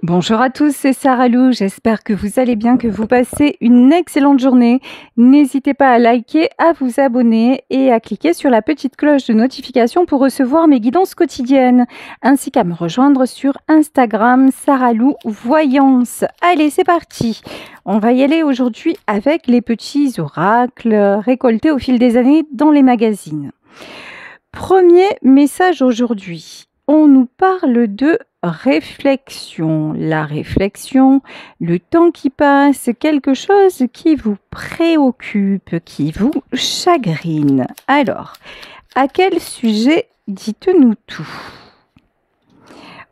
Bonjour à tous, c'est Sarah Lou. J'espère que vous allez bien, que vous passez une excellente journée. N'hésitez pas à liker, à vous abonner et à cliquer sur la petite cloche de notification pour recevoir mes guidances quotidiennes, ainsi qu'à me rejoindre sur Instagram, Sarah Lou Voyance. Allez, c'est parti. On va y aller aujourd'hui avec les petits oracles récoltés au fil des années dans les magazines. Premier message aujourd'hui. On nous parle de réflexion. La réflexion, le temps qui passe, quelque chose qui vous préoccupe, qui vous chagrine. Alors, à quel sujet dites-nous tout?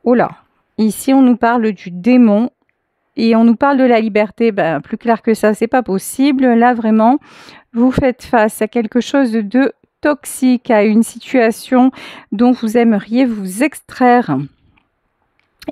Oh là, ici on nous parle du démon et on nous parle de la liberté. Plus clair que ça, c'est pas possible. Là, vraiment, vous faites face à quelque chose de toxique, à une situation dont vous aimeriez vous extraire.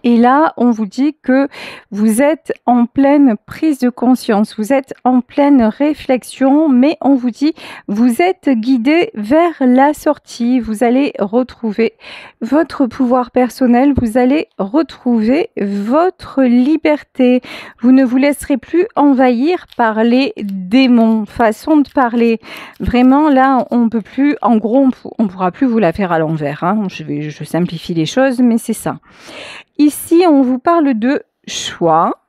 Et là, on vous dit que vous êtes en pleine prise de conscience, vous êtes en pleine réflexion, mais on vous dit vous êtes guidé vers la sortie, vous allez retrouver votre pouvoir personnel, vous allez retrouver votre liberté. Vous ne vous laisserez plus envahir par les démons, façon de parler. Vraiment, là, on peut plus, en gros, on pourra plus vous la faire à l'envers. Hein. Je simplifie les choses, mais c'est ça. Ici, on vous parle de choix,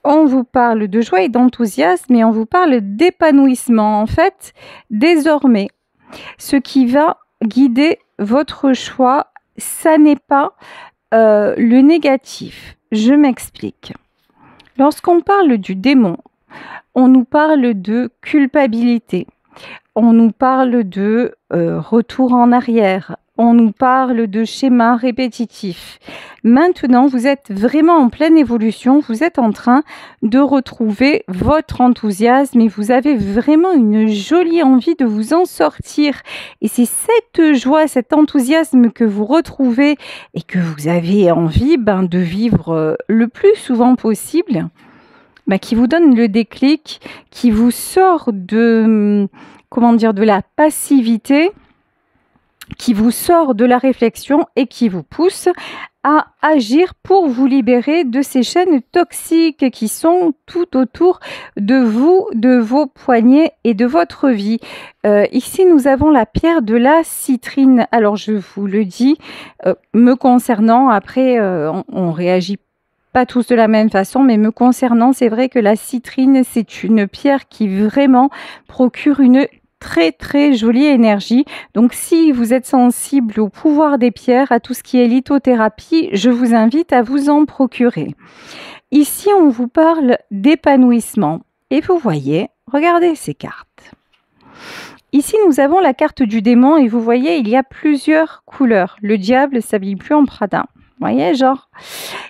on vous parle de joie et d'enthousiasme et on vous parle d'épanouissement. En fait, désormais, ce qui va guider votre choix, ça n'est pas le négatif. Je m'explique. Lorsqu'on parle du démon, on nous parle de culpabilité, on nous parle de retour en arrière, on nous parle de schémas répétitifs. Maintenant, vous êtes vraiment en pleine évolution, vous êtes en train de retrouver votre enthousiasme et vous avez vraiment une jolie envie de vous en sortir. Et c'est cette joie, cet enthousiasme que vous retrouvez et que vous avez envie de vivre le plus souvent possible, qui vous donne le déclic, qui vous sort de, de la passivité, qui vous sort de la réflexion et qui vous pousse à agir pour vous libérer de ces chaînes toxiques qui sont tout autour de vous, de vos poignets et de votre vie. Ici, nous avons la pierre de la citrine. Alors, je vous le dis, me concernant, après, on réagit pas tous de la même façon, mais me concernant, c'est vrai que la citrine, c'est une pierre qui vraiment procure une très très jolie énergie. Donc si vous êtes sensible au pouvoir des pierres, à tout ce qui est lithothérapie, je vous invite à vous en procurer. Ici, on vous parle d'épanouissement. Et vous voyez, regardez ces cartes. Ici, nous avons la carte du démon et vous voyez, il y a plusieurs couleurs. Le diable ne s'habille plus en Prada. Vous voyez, genre.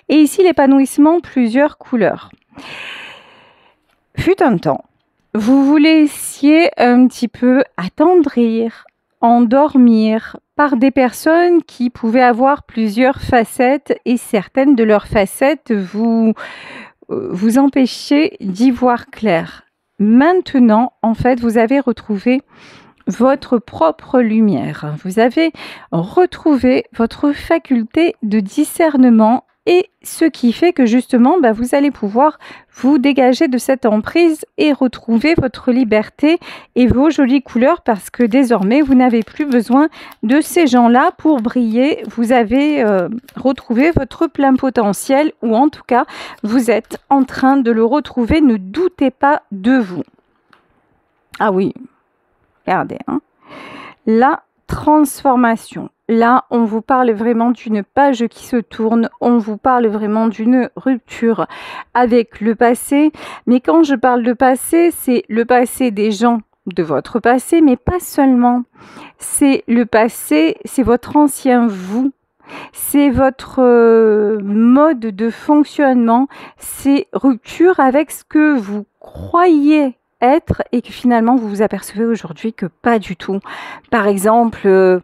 Et ici, l'épanouissement, plusieurs couleurs. Fut un temps, vous vous laissiez un petit peu attendrir, endormir par des personnes qui pouvaient avoir plusieurs facettes et certaines de leurs facettes vous empêchaient d'y voir clair. Maintenant, en fait, vous avez retrouvé votre propre lumière. Vous avez retrouvé votre faculté de discernement et ce qui fait que justement, vous allez pouvoir vous dégager de cette emprise et retrouver votre liberté et vos jolies couleurs parce que désormais, vous n'avez plus besoin de ces gens-là pour briller. Vous avez retrouvé votre plein potentiel ou en tout cas, vous êtes en train de le retrouver. Ne doutez pas de vous. Ah oui, regardez, hein. La transformation. Là, on vous parle vraiment d'une page qui se tourne, on vous parle vraiment d'une rupture avec le passé. Mais quand je parle de passé, c'est le passé des gens de votre passé, mais pas seulement. C'est le passé, c'est votre ancien vous. C'est votre mode de fonctionnement, c'est rupture avec ce que vous croyez être et que finalement vous vous apercevez aujourd'hui que pas du tout. Par exemple,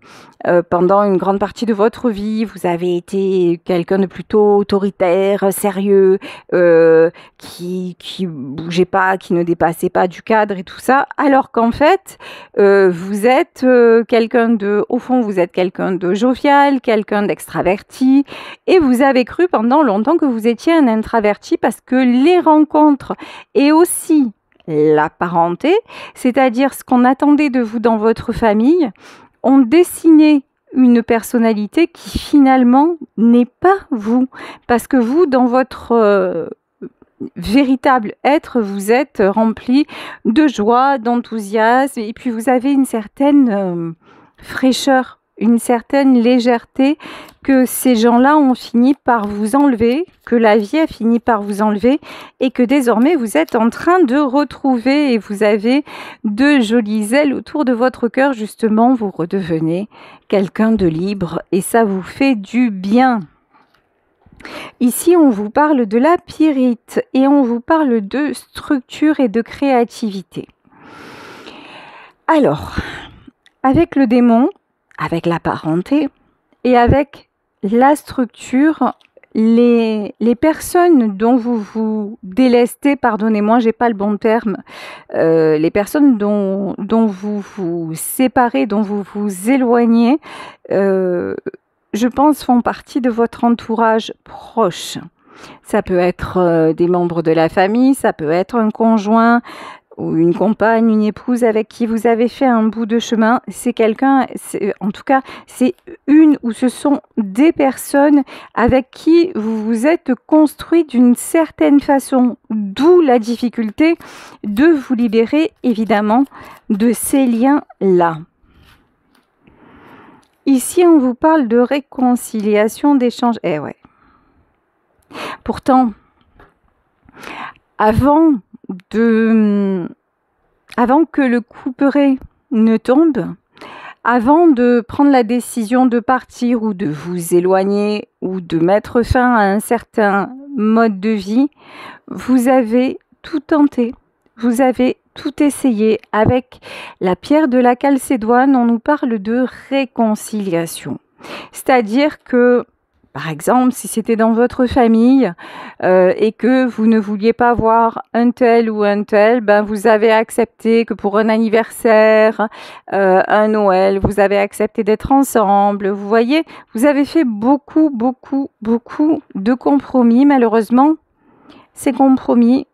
pendant une grande partie de votre vie, vous avez été quelqu'un de plutôt autoritaire, sérieux, qui bougeait pas, qui ne dépassait pas du cadre et tout ça, alors qu'en fait, vous êtes quelqu'un de, au fond, vous êtes quelqu'un de jovial, quelqu'un d'extraverti, et vous avez cru pendant longtemps que vous étiez un introverti parce que les rencontres et aussi la parenté, c'est-à-dire ce qu'on attendait de vous dans votre famille, ont dessiné une personnalité qui finalement n'est pas vous. Parce que vous, dans votre véritable être, vous êtes rempli de joie, d'enthousiasme, et puis vous avez une certaine fraîcheur, une certaine légèreté que ces gens-là ont fini par vous enlever, que la vie a fini par vous enlever et que désormais vous êtes en train de retrouver et vous avez de jolies ailes autour de votre cœur. Justement, vous redevenez quelqu'un de libre et ça vous fait du bien. Ici, on vous parle de la pyrite et on vous parle de structure et de créativité. Alors, avec le démon, avec la parenté et avec la structure, les personnes dont vous vous délestez, pardonnez-moi, j'ai pas le bon terme, les personnes dont vous vous séparez, dont vous vous éloignez, je pense font partie de votre entourage proche. Ça peut être des membres de la famille, ça peut être un conjoint, ou une compagne, une épouse avec qui vous avez fait un bout de chemin, c'est quelqu'un, en tout cas, c'est une ou ce sont des personnes avec qui vous vous êtes construit d'une certaine façon, d'où la difficulté de vous libérer, évidemment, de ces liens-là. Ici, on vous parle de réconciliation, d'échange. Eh ouais. Pourtant, avant que le couperet ne tombe, avant de prendre la décision de partir ou de vous éloigner ou de mettre fin à un certain mode de vie, vous avez tout tenté, vous avez tout essayé. Avec la pierre de la Chalcédoine, on nous parle de réconciliation. C'est-à-dire que par exemple, si c'était dans votre famille et que vous ne vouliez pas voir un tel ou un tel, ben vous avez accepté que pour un anniversaire, un Noël, vous avez accepté d'être ensemble. Vous voyez, vous avez fait beaucoup de compromis. Malheureusement, ces compromis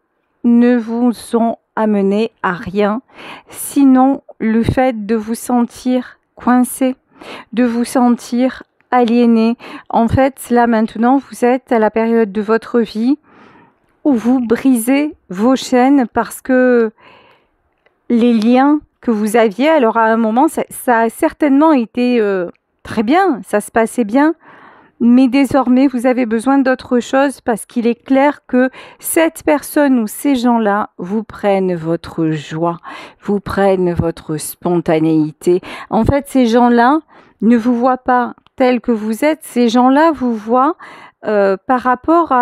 ne vous ont amené à rien, sinon le fait de vous sentir coincé, de vous sentir aliéné. En fait, là maintenant, vous êtes à la période de votre vie où vous brisez vos chaînes parce que les liens que vous aviez, alors à un moment, ça a certainement été très bien, ça se passait bien, mais désormais, vous avez besoin d'autre chose parce qu'il est clair que cette personne ou ces gens-là vous prennent votre joie, vous prennent votre spontanéité. En fait, ces gens-là ne vous voient pas tel que vous êtes, ces gens-là vous voient par rapport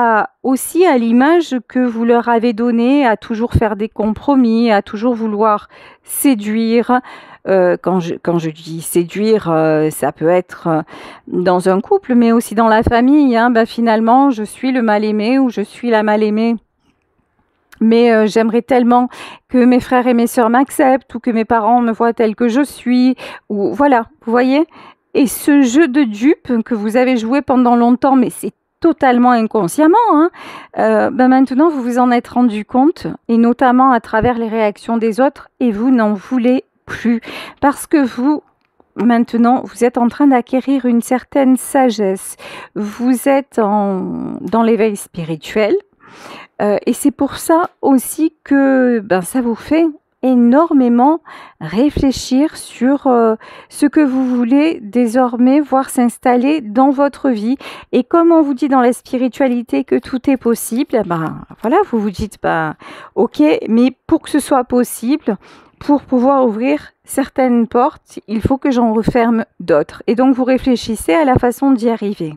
aussi à l'image que vous leur avez donnée, à toujours faire des compromis, à toujours vouloir séduire. Quand je dis séduire, ça peut être dans un couple, mais aussi dans la famille. Finalement, je suis le mal-aimé ou je suis la mal-aimée. Mais j'aimerais tellement que mes frères et mes sœurs m'acceptent ou que mes parents me voient tel que je suis. Ou voilà, vous voyez. Et ce jeu de dupe que vous avez joué pendant longtemps, mais c'est totalement inconsciemment, maintenant vous vous en êtes rendu compte, et notamment à travers les réactions des autres, et vous n'en voulez plus. Parce que vous, maintenant, vous êtes en train d'acquérir une certaine sagesse. Vous êtes dans l'éveil spirituel. Et c'est pour ça aussi que ça vous fait énormément réfléchir sur ce que vous voulez désormais voir s'installer dans votre vie. Et comme on vous dit dans la spiritualité que tout est possible, voilà, vous vous dites, ok, mais pour que ce soit possible, pour pouvoir ouvrir certaines portes, il faut que j'en referme d'autres. Et donc vous réfléchissez à la façon d'y arriver.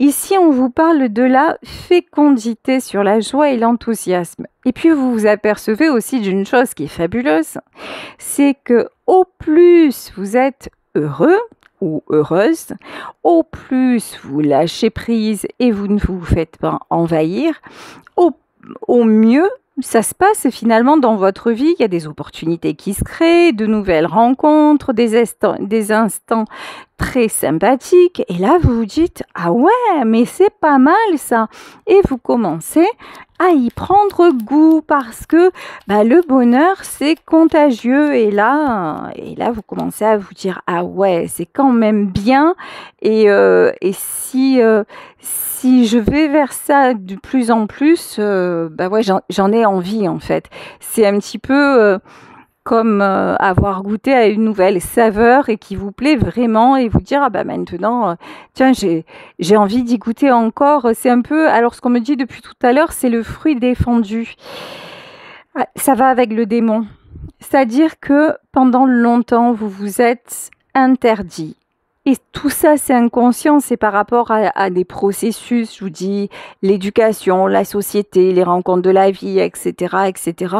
Ici, on vous parle de la fécondité sur la joie et l'enthousiasme. Et puis, vous vous apercevez aussi d'une chose qui est fabuleuse, c'est que au plus vous êtes heureux ou heureuse, au plus vous lâchez prise et vous ne vous faites pas envahir, au mieux ça se passe finalement dans votre vie. Il y a des opportunités qui se créent, de nouvelles rencontres, des instants très sympathiques. Et là, vous vous dites, ah ouais, mais c'est pas mal ça. Et vous commencez à y prendre goût parce que le bonheur, c'est contagieux. Et là, vous commencez à vous dire, ah ouais, c'est quand même bien. Et si je vais vers ça de plus en plus, ouais, j'en ai envie en fait. C'est un petit peu comme avoir goûté à une nouvelle saveur et qui vous plaît vraiment et vous dire maintenant, tiens, j'ai envie d'y goûter encore. C'est un peu, alors ce qu'on me dit depuis tout à l'heure, c'est le fruit défendu. Ça va avec le démon. C'est-à-dire que pendant longtemps, vous vous êtes interdit. Et tout ça, c'est inconscient, c'est par rapport à des processus, je vous dis, l'éducation, la société, les rencontres de la vie, etc., etc.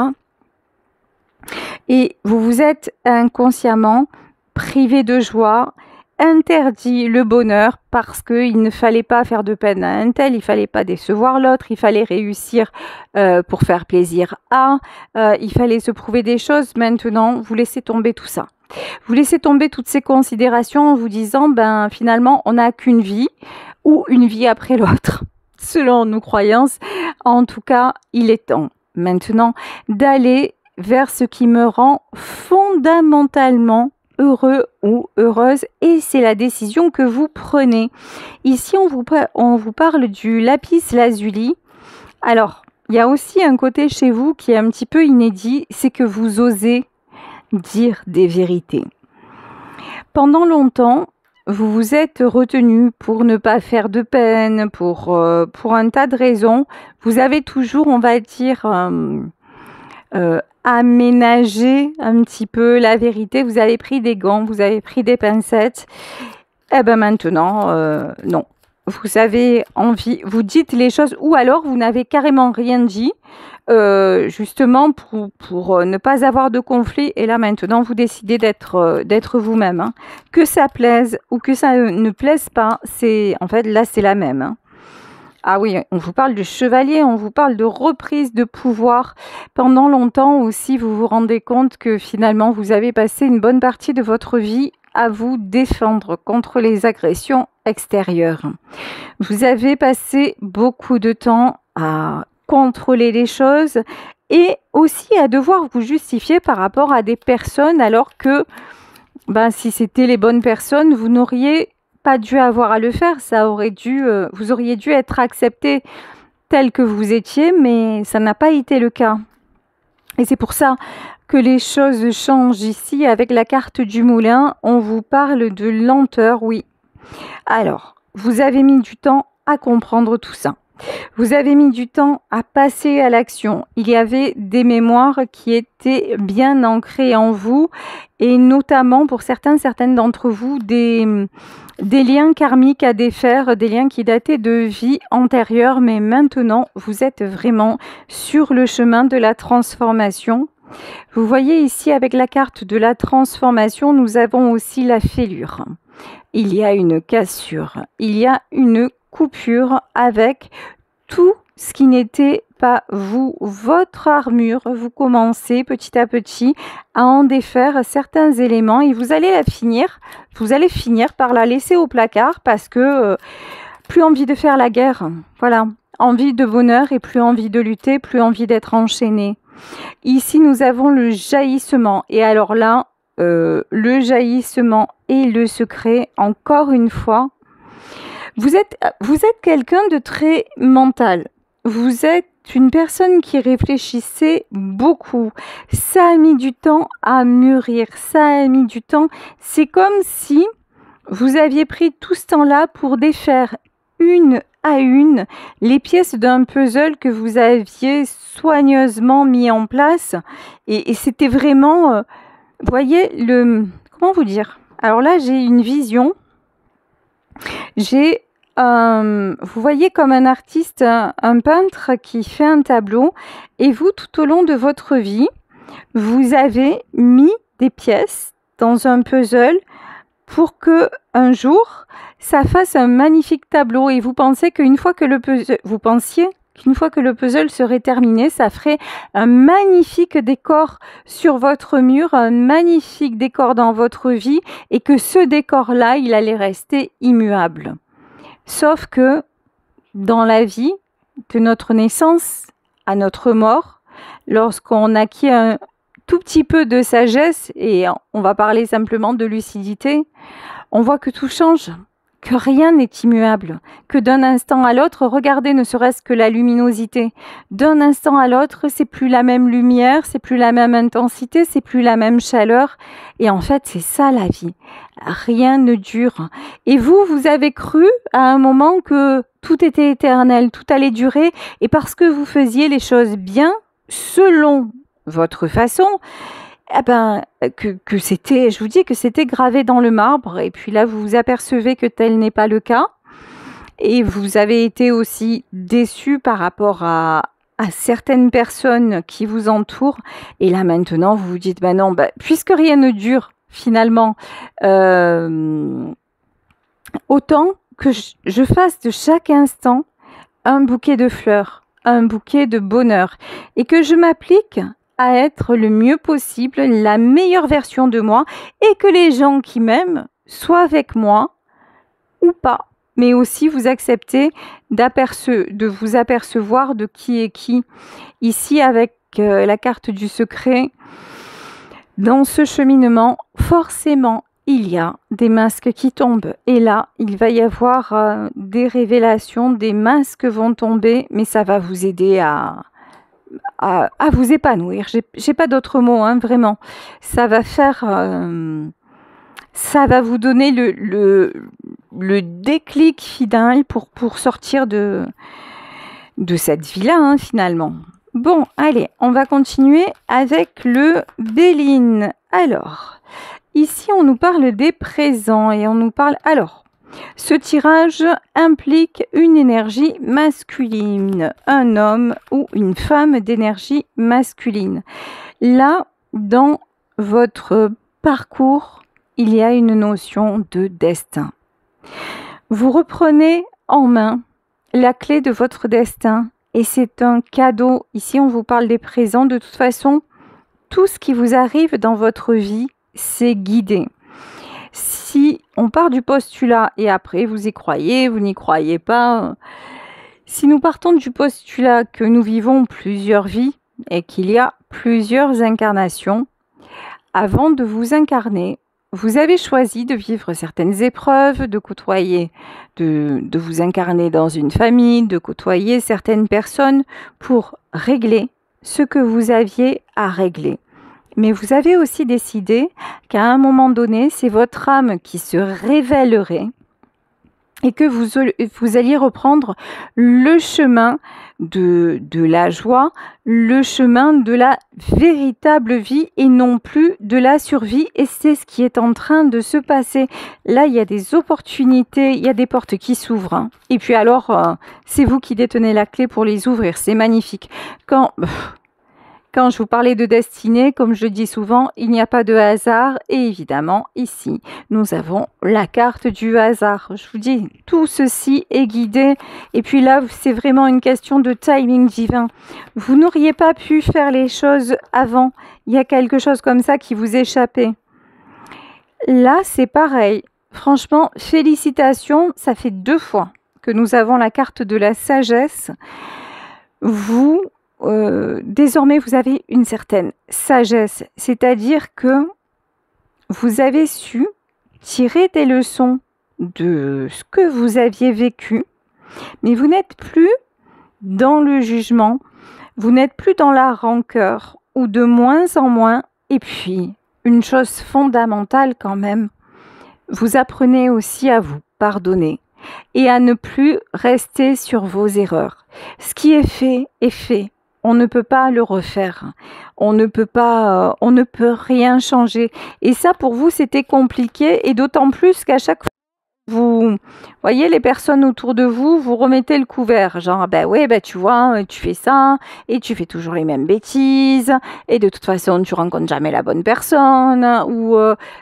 Et vous vous êtes inconsciemment privé de joie, interdit le bonheur parce qu'il ne fallait pas faire de peine à un tel, il fallait pas décevoir l'autre, il fallait réussir pour faire plaisir à, il fallait se prouver des choses. Maintenant, vous laissez tomber tout ça. Vous laissez tomber toutes ces considérations en vous disant, finalement, on n'a qu'une vie ou une vie après l'autre, selon nos croyances. En tout cas, il est temps maintenant d'aller vers ce qui me rend fondamentalement heureux ou heureuse, et c'est la décision que vous prenez. Ici, on vous parle du lapis lazuli. Alors, il y a aussi un côté chez vous qui est un petit peu inédit, c'est que vous osez dire des vérités. Pendant longtemps, vous vous êtes retenu pour ne pas faire de peine, pour un tas de raisons. Vous avez toujours, on va dire, aménagé un petit peu la vérité. Vous avez pris des gants, vous avez pris des pincettes. Maintenant, non. Vous avez envie, vous dites les choses, ou alors vous n'avez carrément rien dit, justement pour ne pas avoir de conflit. Et là maintenant, vous décidez d'être vous-même. Hein. Que ça plaise ou que ça ne plaise pas, c'est en fait là c'est la même. Hein. Ah oui, on vous parle de chevalier, on vous parle de reprise de pouvoir. Pendant longtemps aussi, vous vous rendez compte que finalement, vous avez passé une bonne partie de votre vie à vous défendre contre les agressions extérieures. Vous avez passé beaucoup de temps à contrôler les choses et aussi à devoir vous justifier par rapport à des personnes, alors que si c'était les bonnes personnes, vous n'auriez pas dû avoir à le faire. Vous auriez dû être accepté tel que vous étiez, mais ça n'a pas été le cas. Et c'est pour ça que les choses changent ici. Avec la carte du moulin, on vous parle de lenteur, oui. Alors, vous avez mis du temps à comprendre tout ça. Vous avez mis du temps à passer à l'action. Il y avait des mémoires qui étaient bien ancrées en vous, et notamment pour certaines d'entre vous, des liens karmiques à défaire, des liens qui dataient de vies antérieures, mais maintenant, vous êtes vraiment sur le chemin de la transformation. Vous voyez ici, avec la carte de la transformation, nous avons aussi la fêlure. Il y a une cassure, il y a une coupure avec tout ce qui n'était pas vous, votre armure. Vous commencez petit à petit à en défaire certains éléments et vous allez finir par la laisser au placard parce que plus envie de faire la guerre. Voilà, envie de bonheur et plus envie de lutter, plus envie d'être enchaîné. Ici, nous avons le jaillissement. Et alors là, le jaillissement et le secret, encore une fois, vous êtes quelqu'un de très mental. Vous êtes une personne qui réfléchissait beaucoup. Ça a mis du temps à mûrir. Ça a mis du temps. C'est comme si vous aviez pris tout ce temps-là pour défaire une à une les pièces d'un puzzle que vous aviez soigneusement mis en place. Et c'était vraiment, vous voyez, comment vous dire? Alors là, j'ai une vision. J'ai vous voyez comme un artiste, un peintre qui fait un tableau, et vous, tout au long de votre vie, vous avez mis des pièces dans un puzzle pour que un jour, ça fasse un magnifique tableau. Et vous pensez qu'une fois que le puzzle, vous pensiez qu'une fois que le puzzle serait terminé, ça ferait un magnifique décor sur votre mur, un magnifique décor dans votre vie, et que ce décor-là, il allait rester immuable. Sauf que dans la vie, de notre naissance à notre mort, lorsqu'on acquiert un tout petit peu de sagesse, et on va parler simplement de lucidité, on voit que tout change, que rien n'est immuable, que d'un instant à l'autre, regardez ne serait-ce que la luminosité, d'un instant à l'autre, c'est plus la même lumière, c'est plus la même intensité, c'est plus la même chaleur, et en fait c'est ça la vie, rien ne dure. Et vous, vous avez cru à un moment que tout était éternel, tout allait durer, et parce que vous faisiez les choses bien, selon votre façon, eh ben, que c'était, je vous dis que c'était gravé dans le marbre, et puis là vous vous apercevez que tel n'est pas le cas, et vous avez été aussi déçu par rapport à certaines personnes qui vous entourent, et là maintenant vous vous dites, ben non, puisque rien ne dure finalement, autant que je fasse de chaque instant un bouquet de fleurs, un bouquet de bonheur, et que je m'applique à être le mieux possible, la meilleure version de moi, et que les gens qui m'aiment soient avec moi ou pas, mais aussi vous acceptez de vous apercevoir de qui est qui. Ici, avec la carte du secret, dans ce cheminement, forcément, il y a des masques qui tombent. Et là, il va y avoir des révélations, des masques vont tomber, mais ça va vous aider à vous épanouir. J'ai pas d'autres mots, hein, vraiment. Ça va faire, ça va vous donner le déclic final pour sortir de cette vie-là, hein, finalement. Bon, allez, on va continuer avec le Béline. Alors, ici, on nous parle des présents et on nous parle... Alors, ce tirage implique une énergie masculine, un homme ou une femme d'énergie masculine. Là, dans votre parcours, il y a une notion de destin. Vous reprenez en main la clé de votre destin et c'est un cadeau. Ici, on vous parle des présents. De toute façon, tout ce qui vous arrive dans votre vie, c'est guidé. Si on part du postulat, et après vous y croyez, vous n'y croyez pas, si nous partons du postulat que nous vivons plusieurs vies et qu'il y a plusieurs incarnations, avant de vous incarner, vous avez choisi de vivre certaines épreuves, de côtoyer, de vous incarner dans une famille, de côtoyer certaines personnes pour régler ce que vous aviez à régler. Mais vous avez aussi décidé qu'à un moment donné, c'est votre âme qui se révélerait et que vous alliez reprendre le chemin de la joie, le chemin de la véritable vie et non plus de la survie. Et c'est ce qui est en train de se passer. Là, il y a des opportunités, il y a des portes qui s'ouvrent, hein. Et puis alors, c'est vous qui détenez la clé pour les ouvrir. C'est magnifique. Quand je vous parlais de destinée, comme je le dis souvent, il n'y a pas de hasard. Et évidemment, ici, nous avons la carte du hasard. Je vous dis, tout ceci est guidé. Et puis là, c'est vraiment une question de timing divin. Vous n'auriez pas pu faire les choses avant. Il y a quelque chose comme ça qui vous échappait. Là, c'est pareil. Franchement, félicitations. Ça fait 2 fois que nous avons la carte de la sagesse. Désormais, vous avez une certaine sagesse, c'est-à-dire que vous avez su tirer des leçons de ce que vous aviez vécu, mais vous n'êtes plus dans le jugement, vous n'êtes plus dans la rancœur, ou de moins en moins. Et puis, une chose fondamentale quand même, vous apprenez aussi à vous pardonner et à ne plus rester sur vos erreurs. Ce qui est fait est fait. On ne peut pas le refaire. On ne peut rien changer. Et ça, pour vous, c'était compliqué. Et d'autant plus qu'à chaque fois, vous voyez les personnes autour de vous, vous remettez le couvert. Genre, ben ouais, ben tu vois, tu fais ça et tu fais toujours les mêmes bêtises et de toute façon, tu rencontres jamais la bonne personne ou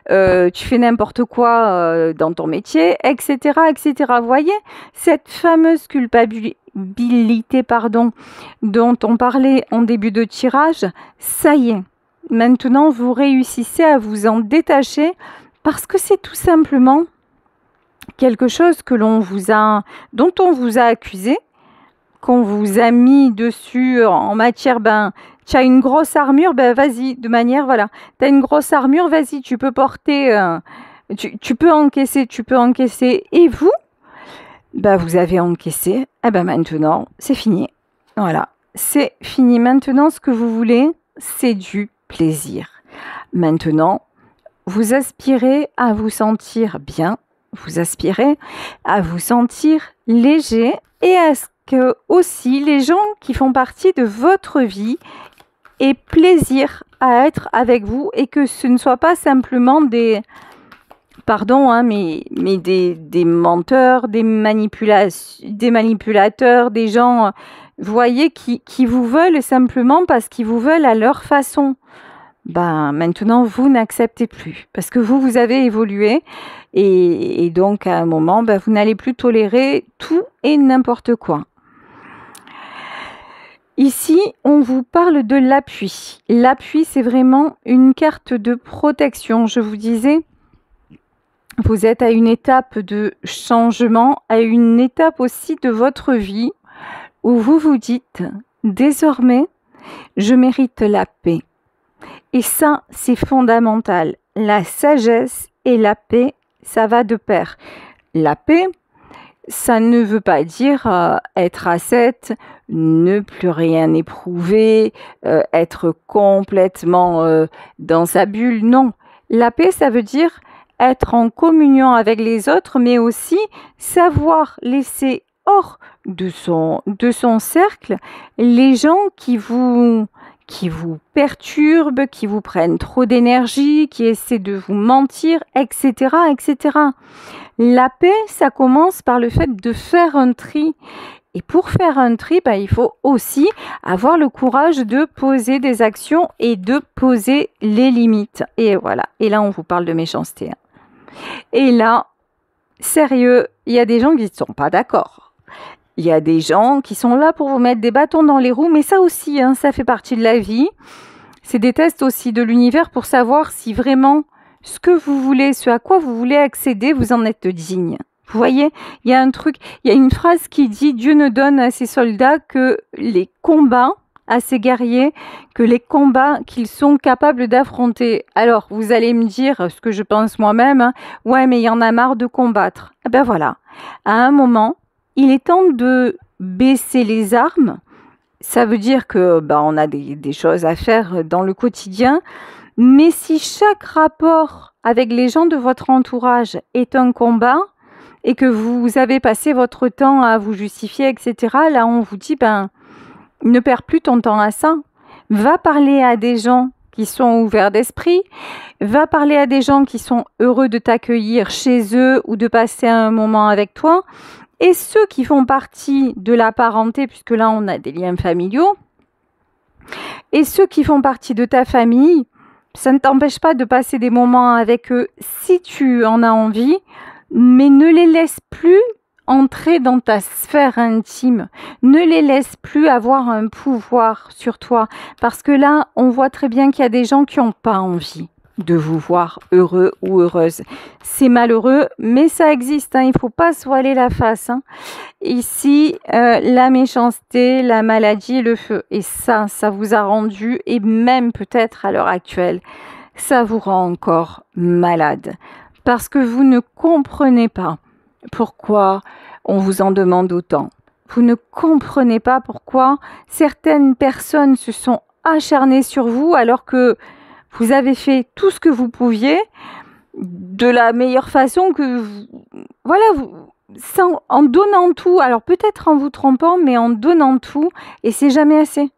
tu fais n'importe quoi dans ton métier, etc., etc. Vous voyez, cette fameuse culpabilité, pardon, dont on parlait en début de tirage, ça y est. Maintenant, vous réussissez à vous en détacher parce que c'est tout simplement quelque chose que dont on vous a accusé, qu'on vous a mis dessus en matière, ben, tu as une grosse armure, ben vas-y, de manière, voilà, tu as une grosse armure, vas-y, tu peux porter, tu peux encaisser, et vous, ben vous avez encaissé, et ben maintenant, c'est fini, voilà, c'est fini, maintenant, ce que vous voulez, c'est du plaisir. Maintenant, vous aspirez à vous sentir bien, vous aspirez à vous sentir léger et à ce que aussi les gens qui font partie de votre vie aient plaisir à être avec vous et que ce ne soit pas simplement des menteurs, des manipulateurs, des gens, vous voyez, qui vous veulent simplement parce qu'ils vous veulent à leur façon. Ben, maintenant, vous n'acceptez plus parce que vous avez évolué et donc à un moment, ben, vous n'allez plus tolérer tout et n'importe quoi. Ici, on vous parle de l'appui. L'appui, c'est vraiment une carte de protection. Je vous disais, vous êtes à une étape de changement, à une étape aussi de votre vie où vous vous dites, désormais, je mérite la paix. Et ça, c'est fondamental. La sagesse et la paix, ça va de pair. La paix, ça ne veut pas dire être ascète, ne plus rien éprouver, être complètement dans sa bulle. Non, la paix, ça veut dire être en communion avec les autres, mais aussi savoir laisser hors de son cercle les gens qui vous perturbent, qui vous prennent trop d'énergie, qui essaient de vous mentir, etc., etc. La paix, ça commence par le fait de faire un tri. Et pour faire un tri, ben, il faut aussi avoir le courage de poser des actions et de poser les limites. Et voilà. Et là, on vous parle de méchanceté. Et là, sérieux, il y a des gens qui ne sont pas d'accord. Il y a des gens qui sont là pour vous mettre des bâtons dans les roues, mais ça aussi, hein, ça fait partie de la vie. C'est des tests aussi de l'univers pour savoir si vraiment ce que vous voulez, ce à quoi vous voulez accéder, vous en êtes digne. Vous voyez, il y a un truc, il y a une phrase qui dit « Dieu ne donne à ses soldats que les combats, à ses guerriers, que les combats qu'ils sont capables d'affronter. » Alors, vous allez me dire ce que je pense moi-même, hein, « Ouais, mais il y en a marre de combattre. » Eh ben voilà, à un moment, il est temps de baisser les armes. Ça veut dire que on a des choses à faire dans le quotidien. Mais si chaque rapport avec les gens de votre entourage est un combat et que vous avez passé votre temps à vous justifier, etc., là, on vous dit, ne perds plus ton temps à ça. Va parler à des gens qui sont ouverts d'esprit. Va parler à des gens qui sont heureux de t'accueillir chez eux ou de passer un moment avec toi. Et ceux qui font partie de la parenté, puisque là, on a des liens familiaux, et ceux qui font partie de ta famille, ça ne t'empêche pas de passer des moments avec eux si tu en as envie, mais ne les laisse plus entrer dans ta sphère intime. Ne les laisse plus avoir un pouvoir sur toi. Parce que là, on voit très bien qu'il y a des gens qui n'ont pas envie de vous voir heureux ou heureuse. C'est malheureux, mais ça existe, hein. Il ne faut pas se voiler la face, hein. Ici, la méchanceté, la maladie, le feu. Et ça vous a rendu, et même peut-être à l'heure actuelle, ça vous rend encore malade. Parce que vous ne comprenez pas pourquoi on vous en demande autant. Vous ne comprenez pas pourquoi certaines personnes se sont acharnées sur vous alors que vous avez fait tout ce que vous pouviez de la meilleure façon que vous, voilà, en donnant tout, alors peut-être en vous trompant, mais en donnant tout, et c'est jamais assez.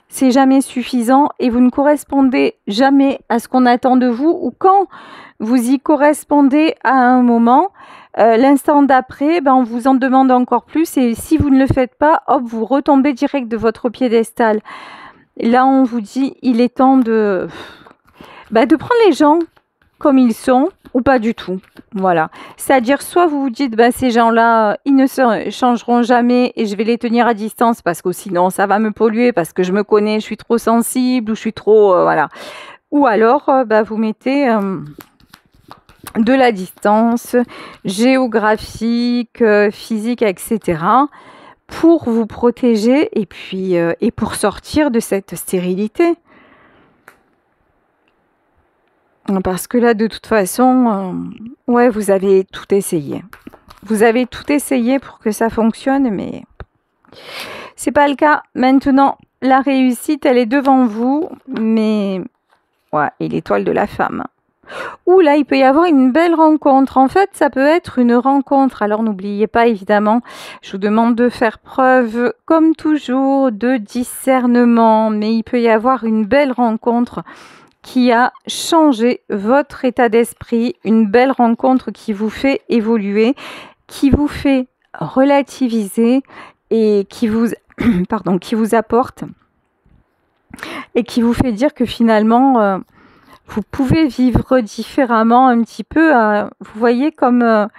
C'est jamais suffisant et vous ne correspondez jamais à ce qu'on attend de vous, ou quand vous y correspondez à un moment, L'instant d'après, ben, on vous en demande encore plus et si vous ne le faites pas, hop, vous retombez direct de votre piédestal. Là, on vous dit, il est temps de prendre les gens comme ils sont ou pas du tout. Voilà. C'est-à-dire, soit vous vous dites, ces gens-là, ils ne se changeront jamais et je vais les tenir à distance parce que sinon, ça va me polluer parce que je me connais, je suis trop sensible ou je suis trop... voilà. Ou alors, vous mettez de la distance géographique, physique, etc. pour vous protéger et puis et pour sortir de cette stérilité. Parce que là, de toute façon, ouais, vous avez tout essayé. Vous avez tout essayé pour que ça fonctionne, mais c'est pas le cas. Maintenant, la réussite, elle est devant vous, mais ouais, et l'étoile de la femme. Ou là, il peut y avoir une belle rencontre. En fait, ça peut être une rencontre. Alors, n'oubliez pas, évidemment, je vous demande de faire preuve, comme toujours, de discernement. Mais il peut y avoir une belle rencontre qui a changé votre état d'esprit. Une belle rencontre qui vous fait évoluer, qui vous fait relativiser et qui vous, qui vous apporte et qui vous fait dire que finalement... vous pouvez vivre différemment un petit peu, vous voyez, comme un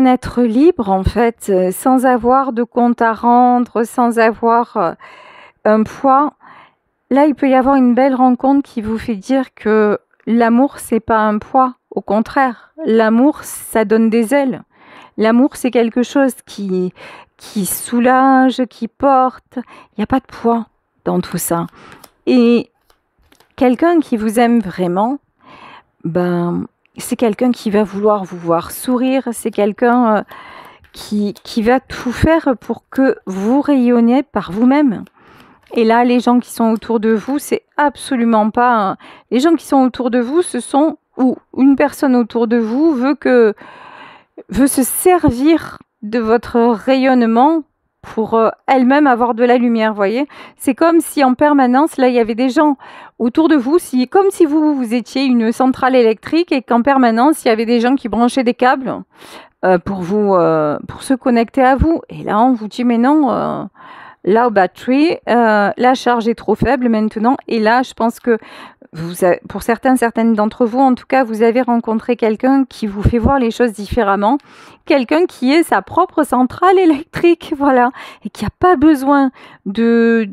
être libre en fait, sans avoir de compte à rendre, sans avoir un poids. Là, il peut y avoir une belle rencontre qui vous fait dire que l'amour, c'est pas un poids. Au contraire, l'amour, ça donne des ailes. L'amour, c'est quelque chose qui soulage, qui porte. Il n'y a pas de poids dans tout ça. Et quelqu'un qui vous aime vraiment, c'est quelqu'un qui va vouloir vous voir sourire, c'est quelqu'un qui va tout faire pour que vous rayonniez par vous-même. Et là, les gens qui sont autour de vous, c'est absolument pas... Les gens qui sont autour de vous, ce sont... Ou une personne autour de vous veut se servir de votre rayonnement pour elle-même avoir de la lumière, voyez. C'est comme si en permanence, là, il y avait des gens autour de vous, comme si vous étiez une centrale électrique et qu'en permanence, il y avait des gens qui branchaient des câbles pour se connecter à vous. Et là, on vous dit, mais non, low battery, la charge est trop faible maintenant. Et là, je pense que pour certaines d'entre vous, en tout cas, vous avez rencontré quelqu'un qui vous fait voir les choses différemment, quelqu'un qui est sa propre centrale électrique, voilà, et qui n'a pas besoin de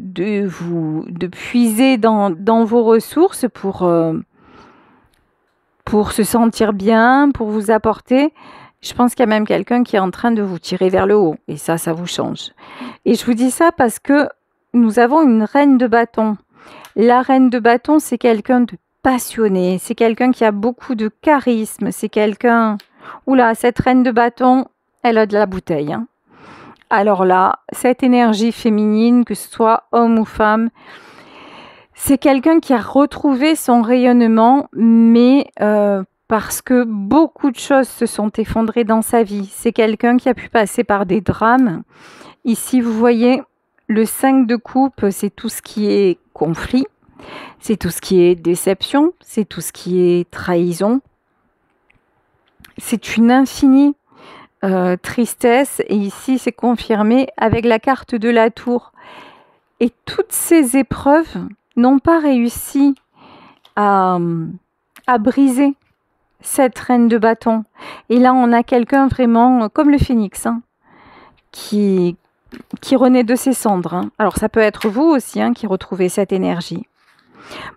puiser dans vos ressources pour se sentir bien, pour vous apporter. Je pense qu'il y a même quelqu'un qui est en train de vous tirer vers le haut, et ça vous change. Et je vous dis ça parce que nous avons une reine de bâton. La reine de bâton, c'est quelqu'un de passionné, c'est quelqu'un qui a beaucoup de charisme, c'est quelqu'un... Oula, cette reine de bâton, elle a de la bouteille. Hein. Alors là, cette énergie féminine, que ce soit homme ou femme, c'est quelqu'un qui a retrouvé son rayonnement, mais parce que beaucoup de choses se sont effondrées dans sa vie. C'est quelqu'un qui a pu passer par des drames. Ici, vous voyez... Le 5 de coupe, c'est tout ce qui est conflit, c'est tout ce qui est déception, c'est tout ce qui est trahison. C'est une infinie tristesse et ici c'est confirmé avec la carte de la tour. Et toutes ces épreuves n'ont pas réussi à briser cette reine de bâton. Et là on a quelqu'un vraiment comme le phénix qui renaît de ses cendres. Hein. Alors, ça peut être vous aussi qui retrouvez cette énergie.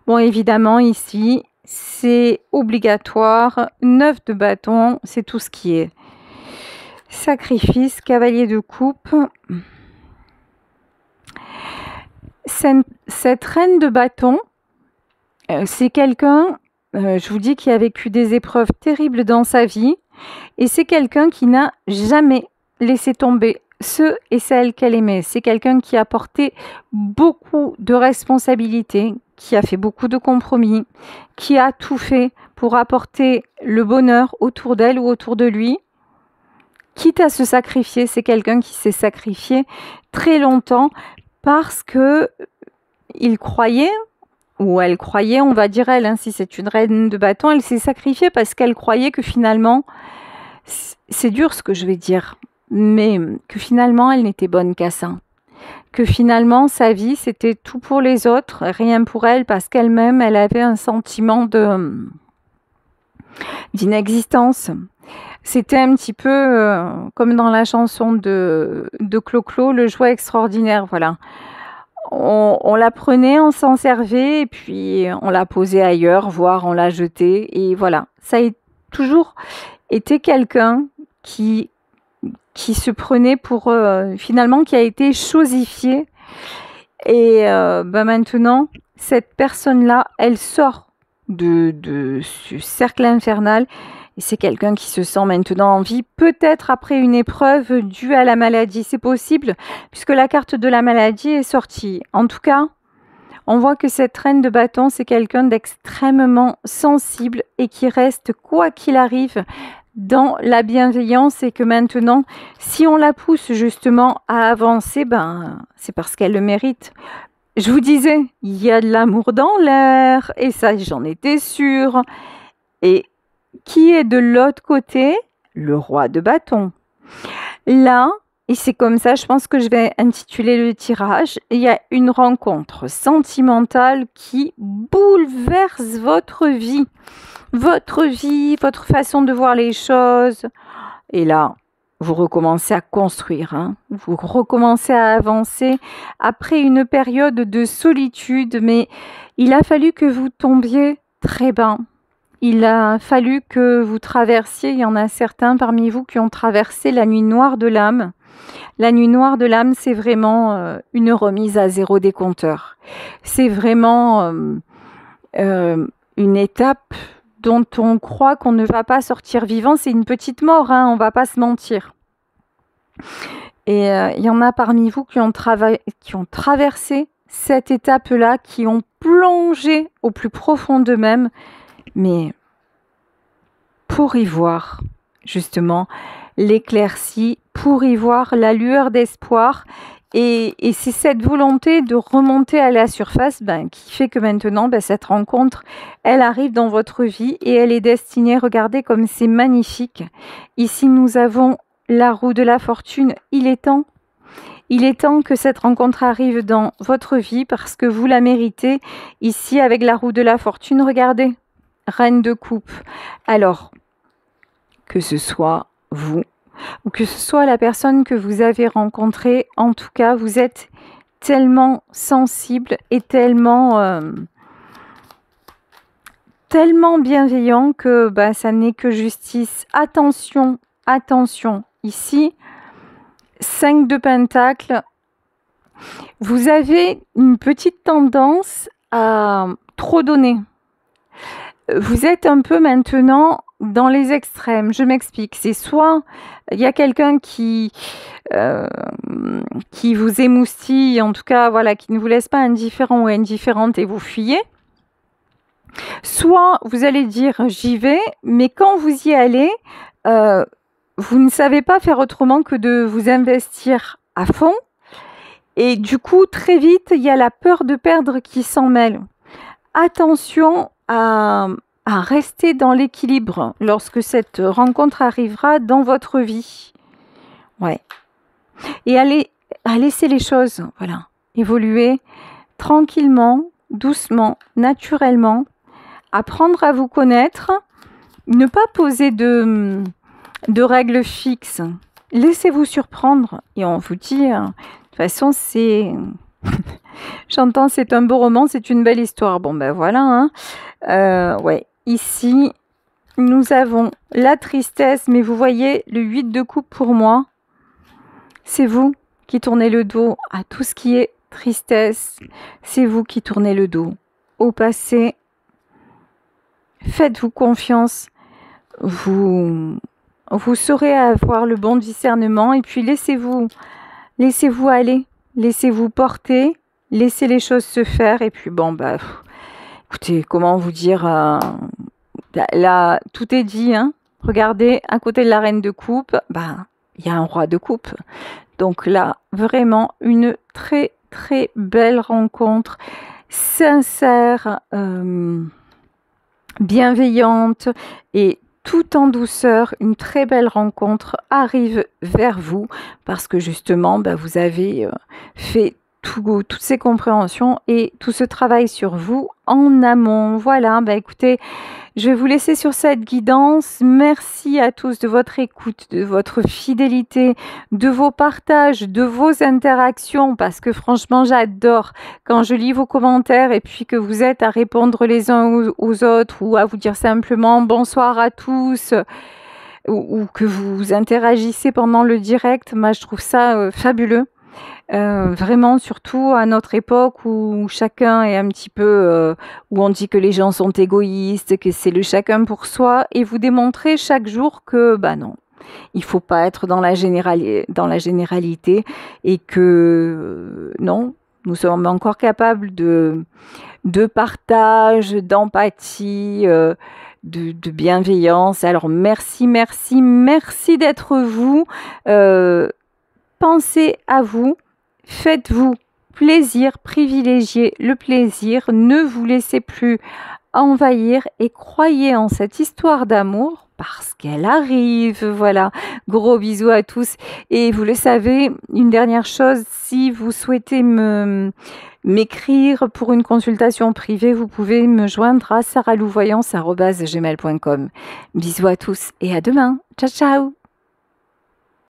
Bon, évidemment, ici, c'est obligatoire. 9 de bâton, c'est tout ce qui est sacrifice, cavalier de coupe. Cette reine de bâton, c'est quelqu'un, je vous dis, qui a vécu des épreuves terribles dans sa vie. Et c'est quelqu'un qui n'a jamais laissé tomber ceux et celles qu'elle aimait. C'est quelqu'un qui a porté beaucoup de responsabilités, qui a fait beaucoup de compromis, qui a tout fait pour apporter le bonheur autour d'elle ou autour de lui, quitte à se sacrifier. C'est quelqu'un qui s'est sacrifié très longtemps parce que il croyait ou elle croyait, on va dire elle, hein, si c'est une reine de bâton, elle s'est sacrifiée parce qu'elle croyait que finalement, c'est dur ce que je vais dire, mais que finalement elle n'était bonne qu'à ça. Que finalement sa vie c'était tout pour les autres, rien pour elle parce qu'elle-même elle avait un sentiment d'inexistence. C'était un petit peu comme dans la chanson de Clo-Clo, le jouet extraordinaire, voilà. On la prenait, on s'en servait et puis on la posait ailleurs, voire on la jetait et voilà. Ça a toujours été quelqu'un qui se prenait pour finalement qui a été chosifié et maintenant cette personne-là elle sort de ce cercle infernal et c'est quelqu'un qui se sent maintenant en vie, peut-être après une épreuve due à la maladie, c'est possible puisque la carte de la maladie est sortie. En tout cas, on voit que cette reine de bâton, c'est quelqu'un d'extrêmement sensible et qui reste, quoi qu'il arrive, dans la bienveillance et que maintenant, si on la pousse justement à avancer, ben, c'est parce qu'elle le mérite. Je vous disais, il y a de l'amour dans l'air et ça, j'en étais sûre. Et qui est de l'autre côté? Le roi de bâton. Là, et c'est comme ça, je pense que je vais intituler le tirage, il y a une rencontre sentimentale qui bouleverse votre vie, votre façon de voir les choses. Et là, vous recommencez à construire, hein. Vous recommencez à avancer après une période de solitude, mais il a fallu que vous tombiez très bas. Il a fallu que vous traversiez, il y en a certains parmi vous qui ont traversé la nuit noire de l'âme. La nuit noire de l'âme, c'est vraiment une remise à zéro des compteurs. C'est vraiment une étape dont on croit qu'on ne va pas sortir vivant. C'est une petite mort, hein, on ne va pas se mentir. Et il y en a parmi vous qui ont traversé cette étape-là, qui ont plongé au plus profond d'eux-mêmes, mais pour y voir justement l'éclaircie, pour y voir la lueur d'espoir. Et c'est cette volonté de remonter à la surface qui fait que maintenant, cette rencontre, elle arrive dans votre vie et elle est destinée, regardez comme c'est magnifique. Ici, nous avons la roue de la fortune. Il est temps que cette rencontre arrive dans votre vie parce que vous la méritez. Ici, avec la roue de la fortune, regardez, reine de coupe. Alors, que ce soit vous ou que ce soit la personne que vous avez rencontrée, en tout cas, vous êtes tellement sensible et tellement bienveillant que ça n'est que justice. Attention, attention. Ici, 5 de pentacles. Vous avez une petite tendance à trop donner. Vous êtes un peu maintenant dans les extrêmes. Je m'explique. C'est soit il y a quelqu'un qui vous émoustille, en tout cas, voilà, qui ne vous laisse pas indifférent ou indifférente et vous fuyez. Soit vous allez dire j'y vais, mais quand vous y allez, vous ne savez pas faire autrement que de vous investir à fond. Et du coup, très vite, il y a la peur de perdre qui s'en mêle. Attention à rester dans l'équilibre lorsque cette rencontre arrivera dans votre vie. Ouais. Et à laisser les choses, voilà, évoluer tranquillement, doucement, naturellement, apprendre à vous connaître, ne pas poser de règles fixes. Laissez-vous surprendre et on vous dit, de toute façon, c'est... J'entends, c'est un beau roman, c'est une belle histoire. Bon, voilà, hein. Ouais. Ici, nous avons la tristesse, mais vous voyez, le 8 de coupe pour moi, c'est vous qui tournez le dos à tout ce qui est tristesse. C'est vous qui tournez le dos au passé. Faites-vous confiance. Vous saurez avoir le bon discernement et puis laissez-vous aller. Laissez-vous porter. Laissez les choses se faire. Et puis écoutez, comment vous dire... là, tout est dit, hein. Regardez, à côté de la reine de coupe, il y a un roi de coupe. Donc là, vraiment une très très belle rencontre. sincère, bienveillante et tout en douceur, une très belle rencontre arrive vers vous parce que justement, vous avez fait toutes ces compréhensions et tout ce travail sur vous en amont. Voilà, écoutez, je vais vous laisser sur cette guidance. Merci à tous de votre écoute, de votre fidélité, de vos partages, de vos interactions, parce que franchement, j'adore quand je lis vos commentaires et puis que vous êtes à répondre les uns aux autres ou à vous dire simplement bonsoir à tous ou que vous interagissez pendant le direct. Moi, je trouve ça fabuleux. Vraiment, surtout à notre époque où chacun est un petit peu, où on dit que les gens sont égoïstes, que c'est le chacun pour soi, et vous démontrez chaque jour que, non, il faut pas être dans la généralité et que, non, nous sommes encore capables de partage, d'empathie, de bienveillance. Alors, merci d'être vous. Pensez à vous. Faites-vous plaisir, privilégiez le plaisir, ne vous laissez plus envahir et croyez en cette histoire d'amour parce qu'elle arrive. Voilà, gros bisous à tous. Et vous le savez, une dernière chose, si vous souhaitez m'écrire pour une consultation privée, vous pouvez me joindre à saralouvoyance@gmail.com. Bisous à tous et à demain. Ciao, ciao.